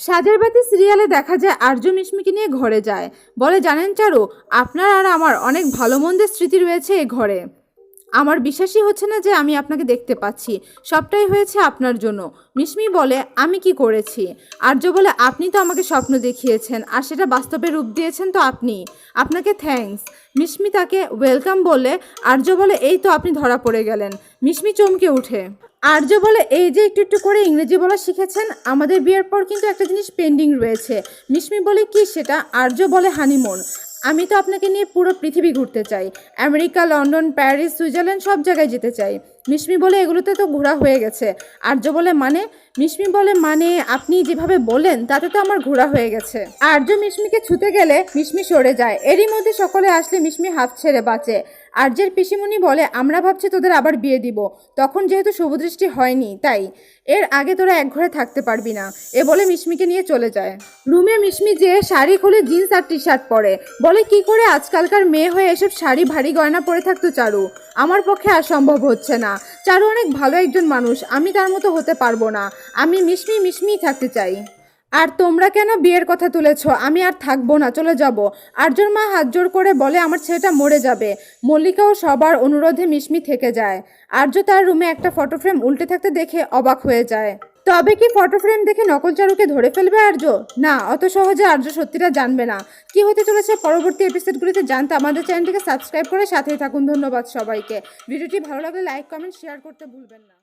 সাজের বাতি সিরিয়ালে দেখা যায় আরজু মিশমিকে নিয়ে ঘরে যায়। বলে, জানেন চারু, আপনার আর আমার অনেক ভালো মন্দের স্মৃতি রয়েছে এ ঘরে। আমার বিশ্বাসই হচ্ছে না যে আমি আপনাকে দেখতে পাচ্ছি। সবটাই হয়েছে আপনার জন্য। মিশমি বলে, আমি কি করেছি? আর্য বলে, আপনি তো আমাকে স্বপ্ন দেখিয়েছেন আর সেটা বাস্তবে রূপ দিয়েছেন তো আপনি। আপনাকে থ্যাঙ্কস। মিশমি তাকে ওয়েলকাম বলে। আর্য বলে, এই তো আপনি ধরা পড়ে গেলেন। মিশমি চমকে উঠে। আর্য বলে, এই যে একটু একটু করে ইংরেজি বলা শিখেছেন, আমাদের বিয়ের পর কিন্তু একটা জিনিস পেন্ডিং রয়েছে। মিশমি বলে, কি সেটা? আর্য বলে, হানিমুন। আমি তো আপনাকে নিয়ে পুরো পৃথিবী ঘুরতে চাই। আমেরিকা, লন্ডন, প্যারিস, সুইজারল্যান্ড সব জায়গায় যেতে চাই। মিশমি বলে, এগুলোতে তো ঘোরা হয়ে গেছে। আর্য বলে, মানে? মিশমি বলে, মানে আপনি যেভাবে বললেন তাতে তো আমার ঘোরা হয়ে গেছে। আর্য মিশমিকে ছুতে গেলে মিশমি সরে যায়। এরই মধ্যে সকলে আসলে মিশমি হাফ ছেড়ে বাঁচে। আর্যের পিসিমণি বলে, আমরা ভাবছি তোদের আবার বিয়ে দিব, তখন যেহেতু শুভদৃষ্টি হয়নি তাই। এর আগে তোরা এক ঘরে থাকতে পারবি না। এ বলে মিশমিকে নিয়ে চলে যায়। রুমে মিশমি যে শাড়ি খুলে জিন্স আর টি শার্ট পরে। বলে, কি করে আজকালকার মেয়ে হয়ে এসব শাড়ি ভারী গয়না পরে থাকতো চারু? আমার পক্ষে আর সম্ভব হচ্ছে না। চারু অনেক ভালো একজন মানুষ, আমি তার মতো হতে পারবো না। আমি মিশমিই থাকতে চাই। আর তোমরা কেন বিয়ের কথা তুলেছ? আমি আর থাকবো না, চলে যাব। আর্যর মা হাত জোর করে বলে, আমার ছেলেটা মরে যাবে। মল্লিকাও সবার অনুরোধে মিশমি থেকে যায়। আর্য তার রুমে একটা ফটো ফ্রেম উল্টে থাকতে দেখে অবাক হয়ে যায়। তবে কি ফটো ফ্রেম দেখে নকল চারুকে ধরে ফেলবে আর্য? না, অত সহজে আর্য সত্যিটা জানবে না। কি হতে চলেছে পরবর্তী এপিসোডগুলিতে জানতে আমাদের চ্যানেলটিকে সাবস্ক্রাইব করে সাথেই থাকুন। ধন্যবাদ সবাইকে। ভিডিওটি ভালো লাগলে লাইক, কমেন্ট, শেয়ার করতে ভুলবেন না।